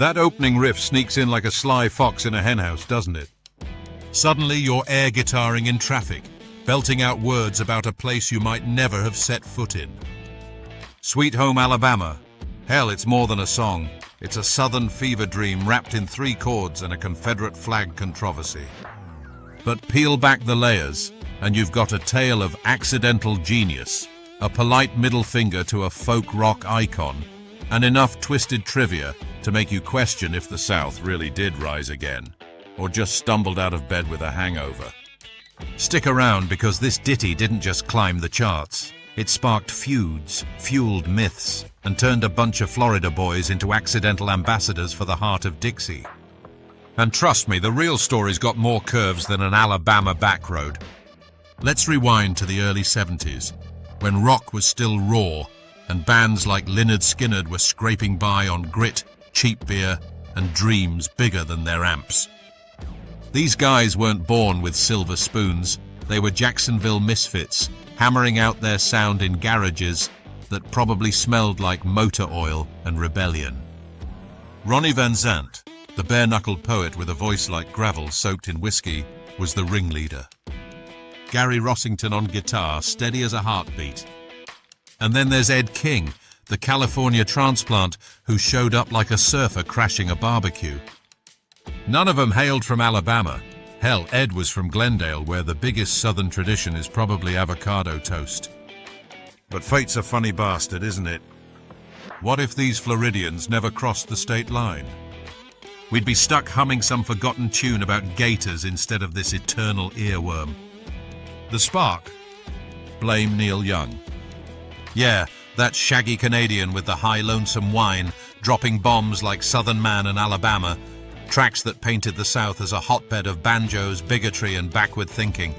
That opening riff sneaks in like a sly fox in a henhouse, doesn't it? Suddenly you're air guitaring in traffic, belting out words about a place you might never have set foot in. Sweet Home Alabama. Hell, it's more than a song. It's a southern fever dream wrapped in 3 chords and a Confederate flag controversy. But peel back the layers, and you've got a tale of accidental genius, a polite middle finger to a folk rock icon, and enough twisted trivia to make you question if the South really did rise again, or just stumbled out of bed with a hangover. Stick around, because this ditty didn't just climb the charts. It sparked feuds, fueled myths, and turned a bunch of Florida boys into accidental ambassadors for the heart of Dixie. And trust me, the real story's got more curves than an Alabama back road. Let's rewind to the early 70s, when rock was still raw, and bands like Lynyrd Skynyrd were scraping by on grit, cheap beer, and dreams bigger than their amps. These guys weren't born with silver spoons. They were Jacksonville misfits, hammering out their sound in garages that probably smelled like motor oil and rebellion. Ronnie Van Zant, the bare-knuckled poet with a voice like gravel soaked in whiskey, was the ringleader. Gary Rossington on guitar, steady as a heartbeat. And then there's Ed King, the California transplant who showed up like a surfer crashing a barbecue. None of them hailed from Alabama. Hell, Ed was from Glendale, where the biggest southern tradition is probably avocado toast. But fate's a funny bastard, isn't it? What if these Floridians never crossed the state line? We'd be stuck humming some forgotten tune about gators instead of this eternal earworm. The spark? Blame Neil Young. Yeah, that shaggy Canadian with the high lonesome whine, dropping bombs like Southern Man and Alabama, tracks that painted the South as a hotbed of banjos, bigotry, and backward thinking.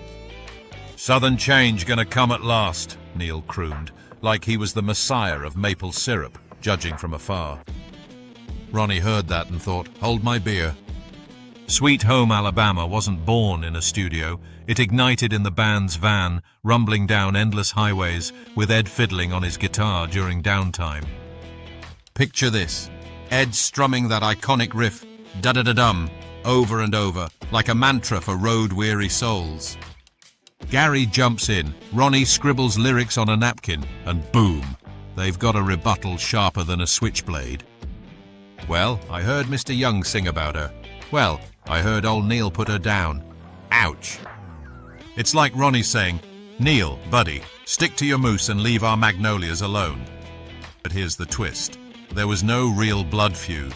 Southern change gonna come at last, Neil crooned, like he was the messiah of maple syrup, judging from afar. Ronnie heard that and thought, hold my beer. Sweet Home Alabama wasn't born in a studio. It ignited in the band's van, rumbling down endless highways, with Ed fiddling on his guitar during downtime. Picture this, Ed strumming that iconic riff, da-da-da-dum, over and over, like a mantra for road-weary souls. Gary jumps in, Ronnie scribbles lyrics on a napkin, and boom, they've got a rebuttal sharper than a switchblade. Well, I heard Mr. Young sing about her. Well, I heard old Neil put her down. Ouch. It's like Ronnie saying, Neil, buddy, stick to your moose and leave our magnolias alone. But here's the twist. There was no real blood feud.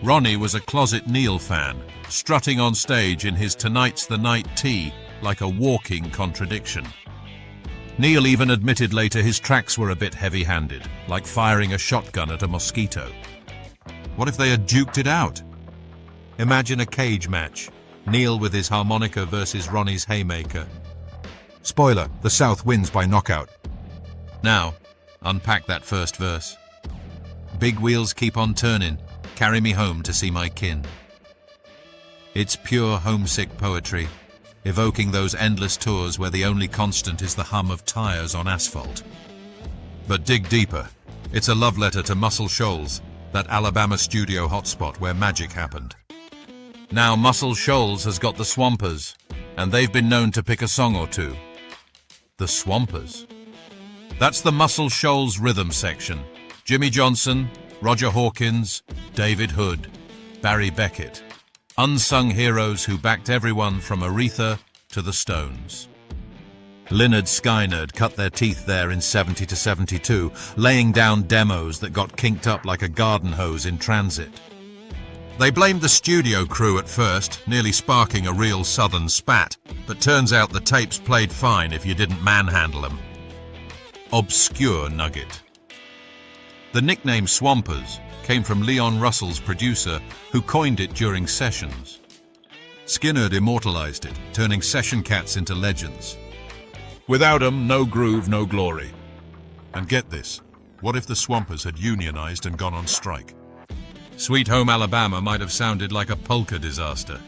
Ronnie was a closet Neil fan, strutting on stage in his Tonight's the Night tee like a walking contradiction. Neil even admitted later his tracks were a bit heavy-handed, like firing a shotgun at a mosquito. What if they had duked it out? Imagine a cage match, Neil with his harmonica versus Ronnie's haymaker. Spoiler, the South wins by knockout. Now, unpack that first verse. Big wheels keep on turning, carry me home to see my kin. It's pure homesick poetry, evoking those endless tours where the only constant is the hum of tires on asphalt. But dig deeper. It's a love letter to Muscle Shoals, that Alabama studio hotspot where magic happened. Now Muscle Shoals has got the Swampers, and they've been known to pick a song or two. The Swampers? That's the Muscle Shoals rhythm section. Jimmy Johnson, Roger Hawkins, David Hood, Barry Beckett. Unsung heroes who backed everyone from Aretha to the Stones. Lynyrd Skynyrd cut their teeth there in 70 to 72, laying down demos that got kinked up like a garden hose in transit. They blamed the studio crew at first, nearly sparking a real southern spat, but turns out the tapes played fine if you didn't manhandle them. Obscure nugget. The nickname Swampers came from Leon Russell's producer, who coined it during sessions. Skynyrd immortalized it, turning session cats into legends. Without 'em, no groove, no glory. And get this, what if the Swampers had unionized and gone on strike? Sweet Home Alabama might have sounded like a polka disaster.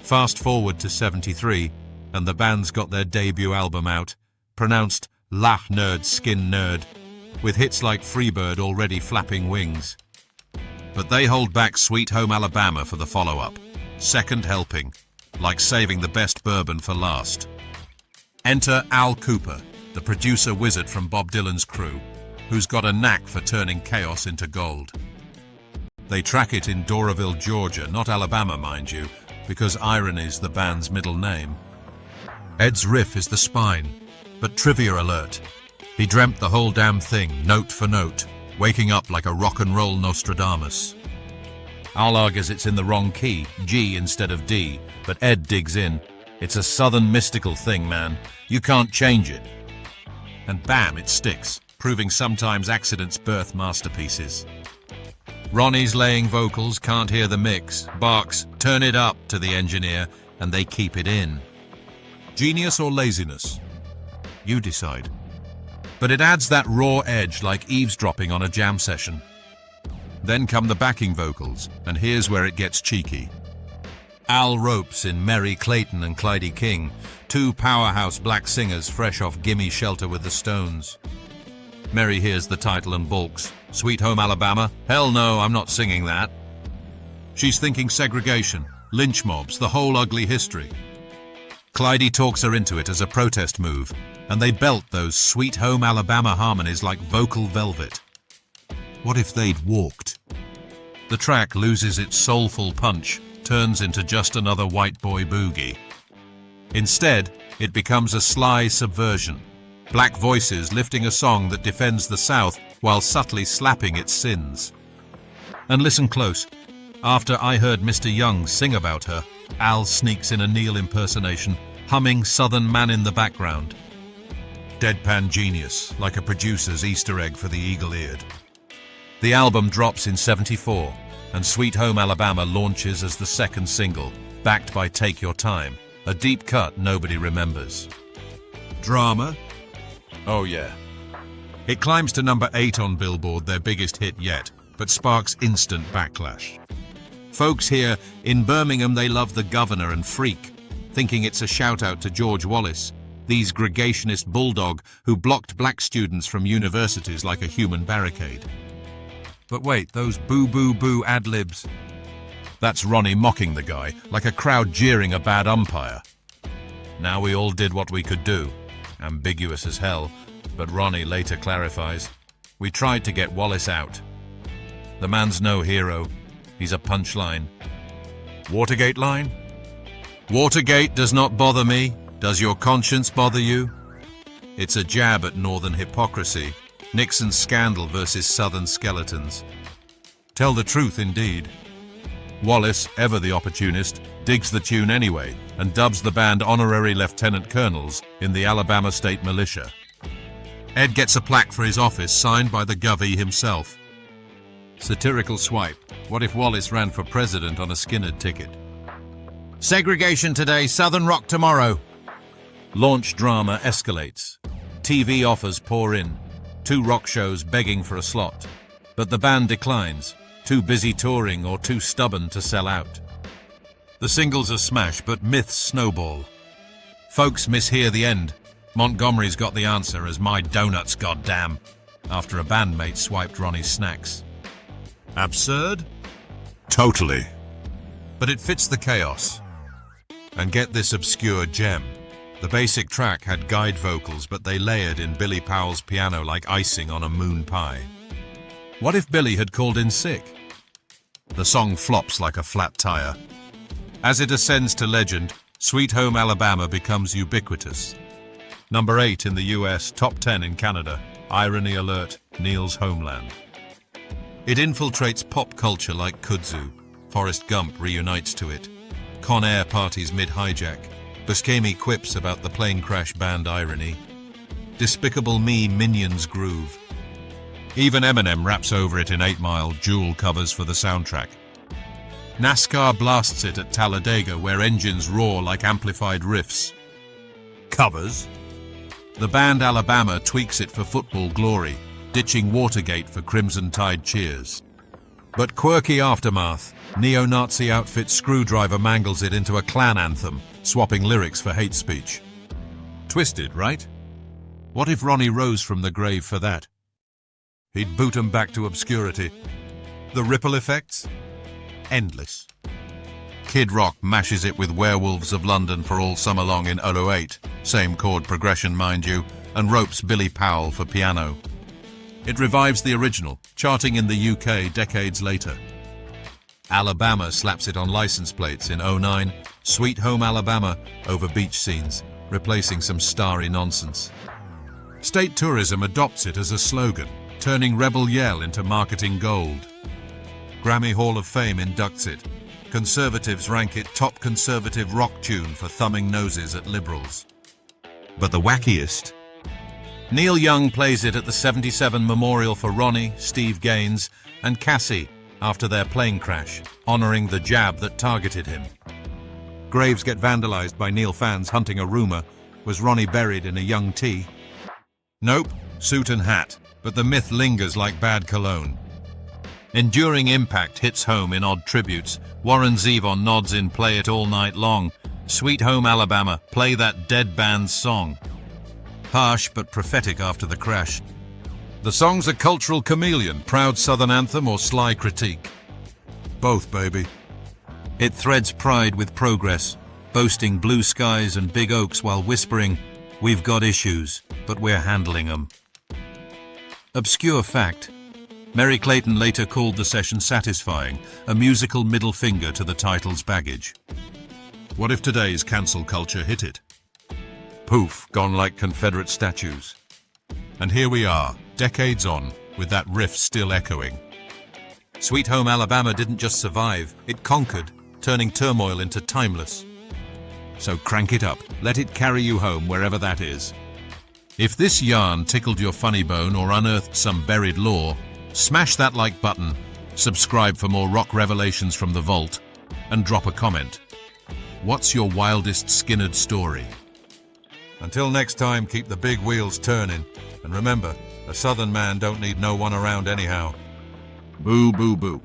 Fast forward to 73, and the band's got their debut album out, pronounced Lynyrd Skynyrd, with hits like Freebird already flapping wings. But they hold back Sweet Home Alabama for the follow-up. Second helping, like saving the best bourbon for last. Enter Al Cooper, the producer wizard from Bob Dylan's crew, who's got a knack for turning chaos into gold. They track it in Doraville, Georgia, not Alabama, mind you, because Irony's the band's middle name. Ed's riff is the spine, but trivia alert. He dreamt the whole damn thing, note for note, waking up like a rock and roll Nostradamus. Al argues it's in the wrong key, G instead of D, but Ed digs in. It's a southern mystical thing, man. You can't change it. And bam, it sticks, proving sometimes accidents birth masterpieces. Ronnie's laying vocals, can't hear the mix, barks, turn it up to the engineer, and they keep it in. Genius or laziness? You decide. But it adds that raw edge like eavesdropping on a jam session. Then come the backing vocals, and here's where it gets cheeky. Al ropes in Merry Clayton and Clyde King, two powerhouse black singers fresh off Gimme Shelter with the Stones. Merry hears the title and balks. Sweet Home Alabama? Hell no, I'm not singing that. She's thinking segregation, lynch mobs, the whole ugly history. Clyde talks her into it as a protest move, and they belt those Sweet Home Alabama harmonies like vocal velvet. What if they'd walked? The track loses its soulful punch, turns into just another white boy boogie. Instead, it becomes a sly subversion. Black voices lifting a song that defends the South while subtly slapping its sins. And listen close. After I heard Mr. Young sing about her, Al sneaks in a Neil impersonation, humming Southern Man in the background. Deadpan genius, like a producer's Easter egg for the eagle-eared. The album drops in '74, and Sweet Home Alabama launches as the second single, backed by Take Your Time, a deep cut nobody remembers. Drama? Oh yeah. It climbs to number 8 on Billboard, their biggest hit yet, but sparks instant backlash. Folks here in Birmingham, they love the governor and Freak, thinking it's a shout-out to George Wallace, these gregationist bulldog who blocked black students from universities like a human barricade. But wait, those boo-boo-boo ad-libs. That's Ronnie mocking the guy, like a crowd jeering a bad umpire. Now we all did what we could do. Ambiguous as hell, but Ronnie later clarifies, we tried to get Wallace out. The man's no hero. He's a punchline. Watergate line? Watergate does not bother me. Does your conscience bother you? It's a jab at northern hypocrisy. Nixon's scandal versus southern skeletons. Tell the truth indeed. Wallace, ever the opportunist, digs the tune anyway and dubs the band honorary lieutenant colonels in the Alabama State Militia. Ed gets a plaque for his office signed by the Govey himself. Satirical swipe. What if Wallace ran for president on a Skynyrd ticket? Segregation today, Southern rock tomorrow. Launch drama escalates. TV offers pour in. 2 rock shows begging for a slot. But the band declines. Too busy touring or too stubborn to sell out. The singles are smash, but myths snowball. Folks mishear the end. Montgomery's got the answer as my donuts, goddamn, after a bandmate swiped Ronnie's snacks. Absurd? Totally. But it fits the chaos. And get this obscure gem. The basic track had guide vocals, but they layered in Billy Powell's piano like icing on a moon pie. What if Billy had called in sick? The song flops like a flat tire. As it ascends to legend, Sweet Home Alabama becomes ubiquitous. Number 8 in the US, top 10 in Canada. Irony alert, Neil's homeland. It infiltrates pop culture like kudzu. Forrest Gump reunites to it. Con Air parties mid-hijack. Buscemi quips about the plane crash band Irony. Despicable Me Minions groove. Even Eminem raps over it in 8 Mile, Jewel covers for the soundtrack. NASCAR blasts it at Talladega where engines roar like amplified riffs. Covers? The band Alabama tweaks it for football glory, ditching Watergate for Crimson Tide cheers. But quirky aftermath, neo-Nazi outfit Screwdriver mangles it into a Klan anthem, swapping lyrics for hate speech. Twisted, right? What if Ronnie rose from the grave for that? He'd boot 'em back to obscurity. The ripple effects? Endless. Kid Rock mashes it with Werewolves of London for All Summer Long in 008, same chord progression mind you, and ropes Billy Powell for piano. It revives the original, charting in the UK decades later. Alabama slaps it on license plates in 09, Sweet Home Alabama over beach scenes, replacing some starry nonsense. State tourism adopts it as a slogan, turning Rebel Yell into marketing gold. Grammy Hall of Fame inducts it. Conservatives rank it top conservative rock tune for thumbing noses at liberals. But the wackiest? Neil Young plays it at the 77 Memorial for Ronnie, Steve Gaines, and Cassie after their plane crash, honoring the jab that targeted him. Graves get vandalized by Neil fans hunting a rumor. Was Ronnie buried in a young tea? Nope, suit and hat, but the myth lingers like bad cologne. Enduring impact hits home in odd tributes. Warren Zevon nods in Play It All Night Long. Sweet Home Alabama, play that dead band's song. Harsh but prophetic after the crash. The song's a cultural chameleon, proud Southern anthem or sly critique. Both, baby. It threads pride with progress, boasting blue skies and big oaks while whispering, "We've got issues, but we're handling them." Obscure fact. Merry Clayton later called the session satisfying, a musical middle finger to the title's baggage. What if today's cancel culture hit it? Poof, gone like Confederate statues. And here we are, decades on, with that riff still echoing. Sweet Home Alabama didn't just survive, it conquered, turning Turmoil into timeless. So crank it up, let it carry you home wherever that is. If this yarn tickled your funny bone or unearthed some buried lore, smash that like button, subscribe for more rock revelations from the vault, and drop a comment. What's your wildest Skynyrd story? Until next time, keep the big wheels turning, and remember, a Southern man don't need no one around anyhow. Boo, boo, boo.